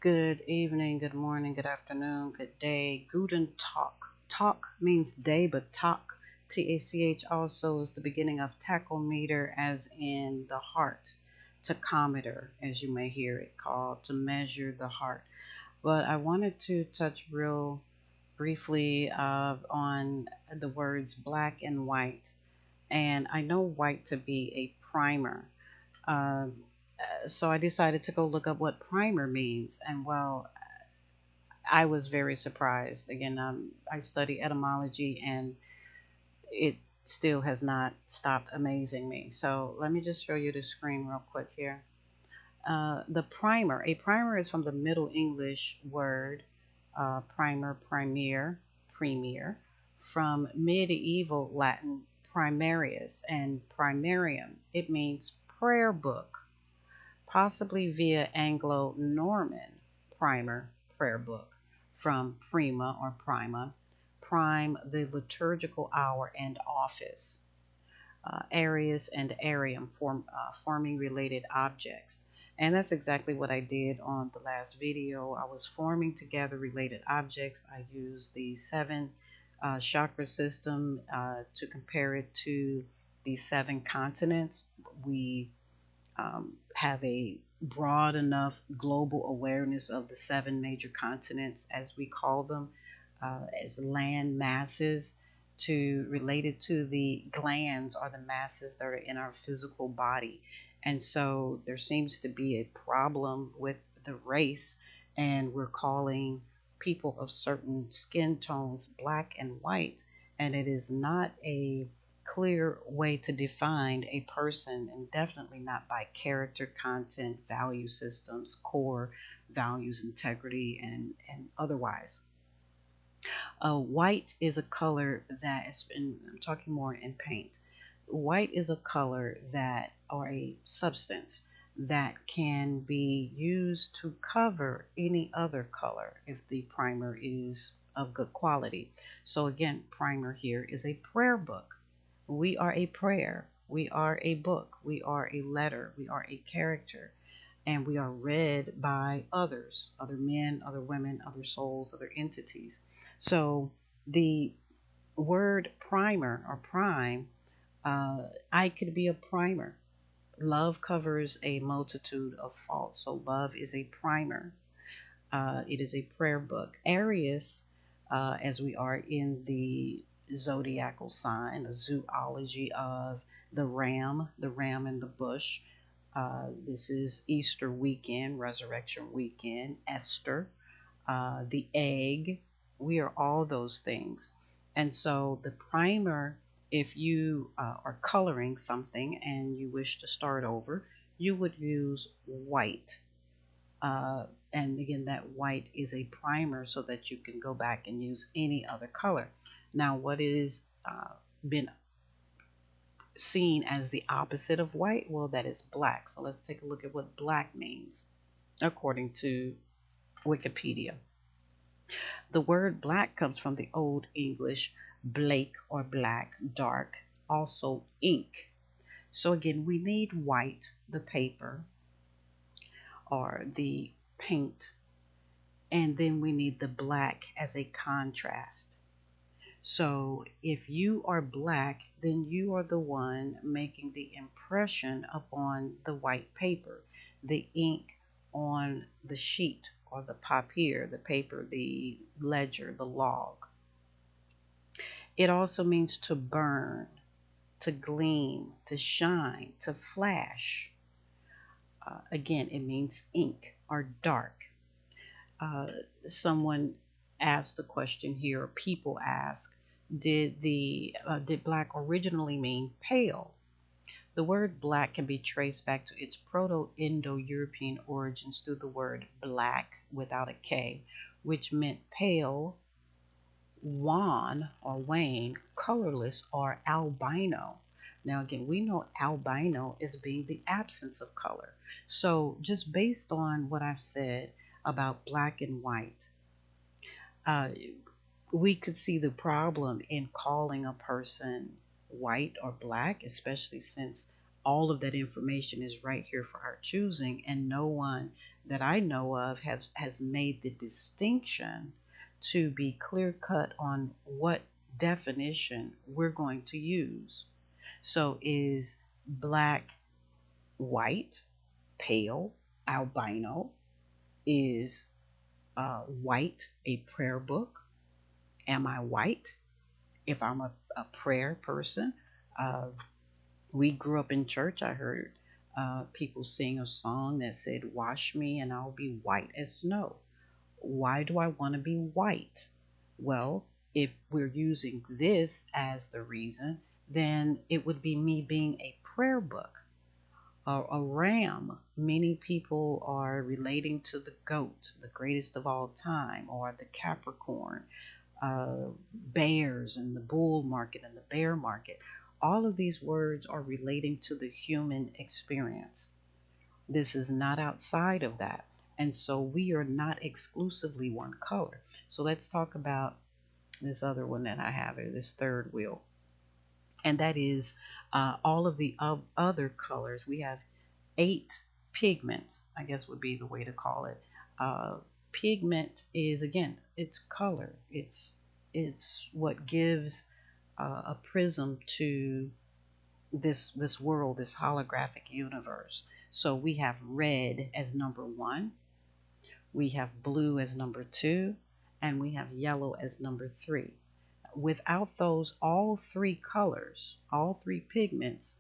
Good evening, good morning, good afternoon, good day. Guten Tag. Talk means day, but talk, T-A-C-H, also is the beginning of tachometer, as in the heart. Tachometer, as you may hear it called, to measure the heart. But I wanted to touch real briefly on the words black and white. And I know white to be a primer. Uh, so I decided to go look up what primer means. And well, I was very surprised. Again, I study etymology and it still has not stopped amazing me. So let me just show you the screen real quick here. The primer. A primer is from the Middle English word primer, premier, from medieval Latin primarius and primarium. It means prayer book, possibly via Anglo-Norman primer, prayer book, from prima or prima, prime, the liturgical hour and office. Arius and arium forming related objects. And that's exactly what I did on the last video. I was forming together related objects. I used the seven chakra system to compare it to the seven continents. We have a broad enough global awareness of the seven major continents, as we call them, as land masses, to related to the glands or the masses that are in our physical body. And so there seems to be a problem with the race, and we're calling people of certain skin tones black and white, and it is not a clear way to define a person, and definitely not by character, content, value systems, core values, integrity, and otherwise. White is a color that has been, I'm talking more in paint. White is a color that, or a substance that can be used to cover any other color if the primer is of good quality. So again, primer here is a prayer book. We are a prayer. We are a book. We are a letter. We are a character. And we are read by others, other men, other women, other souls, other entities. So the word primer or prime, I could be a primer. Love covers a multitude of faults. So love is a primer. It is a prayer book. Arius, as we are in the zodiacal sign, a zoology of the ram in the bush. This is Easter weekend, Resurrection weekend, Esther, the egg. We are all those things. And so the primer, if you are coloring something and you wish to start over, you would use white. And again, that white is a primer so that you can go back and use any other color. Now, what is been seen as the opposite of white? Well, that is black. So let's take a look at what black means according to Wikipedia. The word black comes from the Old English blake or black, dark, also ink. So again, we need white, the paper or the paint, and then we need the black as a contrast. So if you are black, then you are the one making the impression upon the white paper, the ink on the sheet or the papier, the paper, the ledger, the log. It also means to burn, to gleam, to shine, to flash. Again, it means ink or dark. Someone asked the question here, or people ask, did black originally mean pale? The word black can be traced back to its Proto-Indo-European origins through the word black without a K, which meant pale, wan or wane, colorless, or albino. Now, again, we know albino as being the absence of color. So, just based on what I've said about black and white, uh, we could see the problem in calling a person white or black, especially since all of that information is right here for our choosing, and no one that I know of has made the distinction to be clear cut on what definition we're going to use. So is black white, pale, albino? Is white a prayer book? Am I white? If I'm a prayer person, uh, we grew up in church. I heard people sing a song that said, "Wash me and I'll be white as snow." Why do I want to be white? Well, if we're using this as the reason, then it would be me being a prayer book. A ram, many people are relating to the goat, the greatest of all time, or the Capricorn, bears and the bull market and the bear market. All of these words are relating to the human experience. This is not outside of that. And so we are not exclusively one color. So let's talk about this other one that I have here, this third wheel. And that is all of the other colors. We have 8 pigments, I guess would be the way to call it. Pigment is, again, it's color. It's what gives a prism to this world, this holographic universe. So we have red as number 1, we have blue as number 2, and we have yellow as number 3. Without those, all 3 colors, all 3 pigments,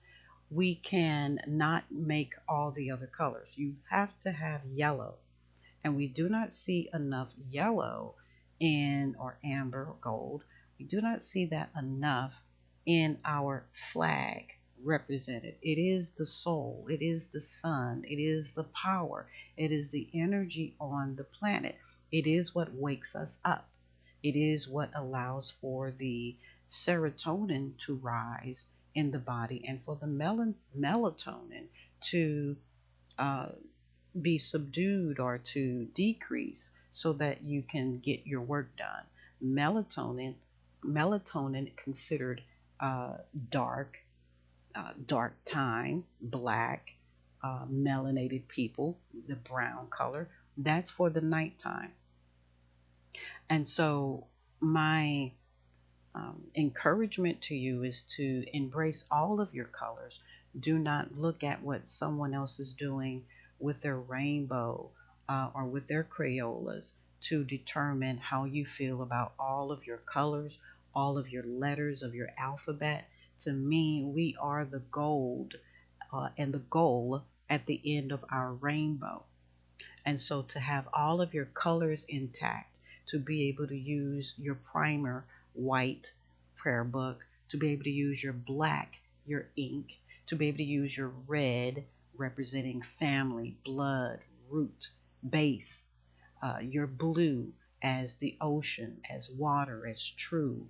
we can not make all the other colors. You have to have yellow, and we do not see enough yellow in, or amber or gold, we do not see that enough in our flag represented. It is the soul, it is the sun, it is the power, it is the energy on the planet. It is what wakes us up. It is what allows for the serotonin to rise in the body and for the melatonin to be subdued or to decrease so that you can get your work done. Melatonin considered dark, dark time, black, melanated people, the brown color. That's for the nighttime. And so my encouragement to you is to embrace all of your colors. Do not look at what someone else is doing with their rainbow or with their Crayolas to determine how you feel about all of your colors, all of your letters of your alphabet. To me, we are the gold and the goal at the end of our rainbow. And so to have all of your colors intact, to be able to use your primer white prayer book, to be able to use your black, your ink, to be able to use your red representing family, blood, root, base, your blue as the ocean, as water, as true,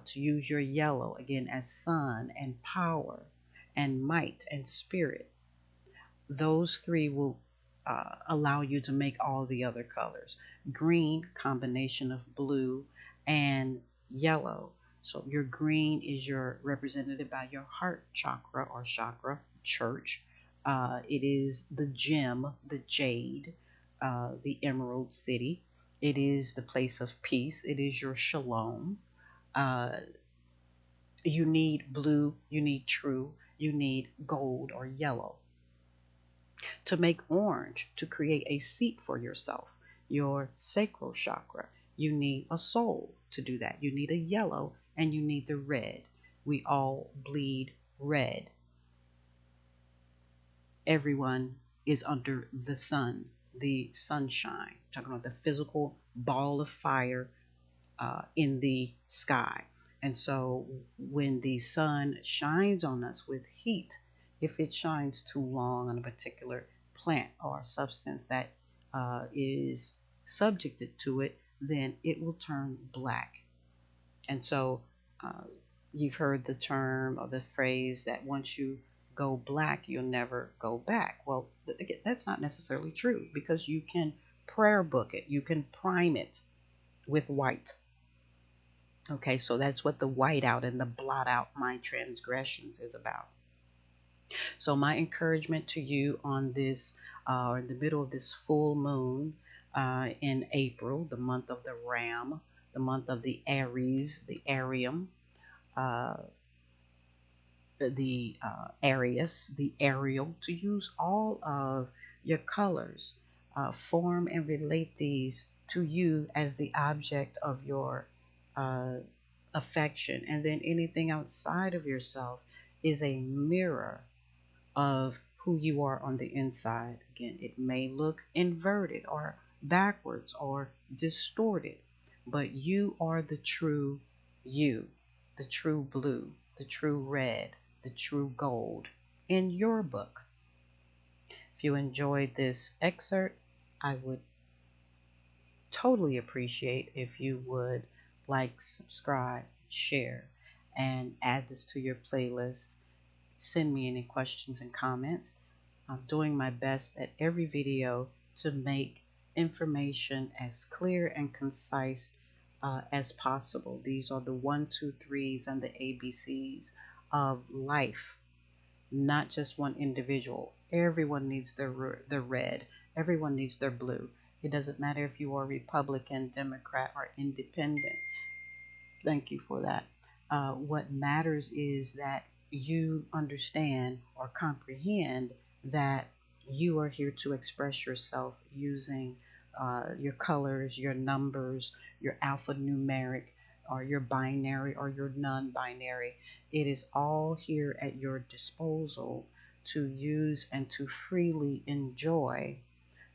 to use your yellow again as sun and power and might and spirit. Those 3 will allow you to make all the other colors. Green, combination of blue and yellow. So your green is your represented by your heart chakra or chakra, church. It is the gem, the jade, the emerald city. It is the place of peace. It is your shalom. You need blue, you need true, you need gold or yellow. To make orange, to create a seat for yourself, your sacral chakra, you need a soul to do that. You need a yellow and you need the red. We all bleed red. Everyone is under the sun, the sunshine. Talking about the physical ball of fire in the sky. And so when the sun shines on us with heat, if it shines too long on a particular plant or substance that is subjected to it, then it will turn black. And so you've heard the term or the phrase that once you go black, you'll never go back. Well, that's not necessarily true, because you can prayer book it, you can prime it with white. Okay, so that's what the white out and the blot out my transgressions is about. So my encouragement to you on this, or in the middle of this full moon in April, the month of the ram, the month of the Aries, the Arium, uh, the Arius, the Ariel, to use all of your colors, form and relate these to you as the object of your uh, affection. And then anything outside of yourself is a mirror of who you are on the inside. Again, it may look inverted or backwards or distorted, but you are the true you, the true blue, the true red, the true gold in your book. If you enjoyed this excerpt, I would totally appreciate if you would like, subscribe, share, and add this to your playlist. Send me any questions and comments. I'm doing my best at every video to make information as clear and concise as possible. These are the 1, 2, 3s and the ABCs of life, not just one individual. Everyone needs their red. Everyone needs their blue. It doesn't matter if you are Republican, Democrat, or Independent. Thank you for that. What matters is that you understand or comprehend that you are here to express yourself using your colors, your numbers, your alphanumeric, or your binary, or your non-binary. It is all here at your disposal to use and to freely enjoy,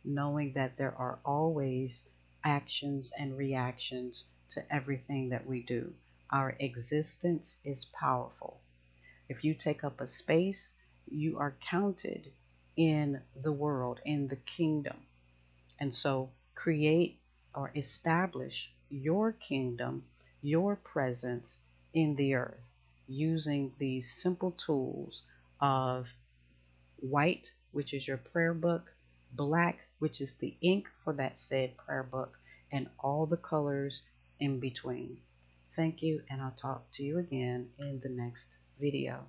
knowing that there are always actions and reactions to everything that we do. Our existence is powerful. If you take up a space, you are counted in the world, in the kingdom. And so create or establish your kingdom, your presence in the earth using these simple tools of white, which is your prayer book, black, which is the ink for that said prayer book, and all the colors in between. Thank you, and I'll talk to you again in the next video.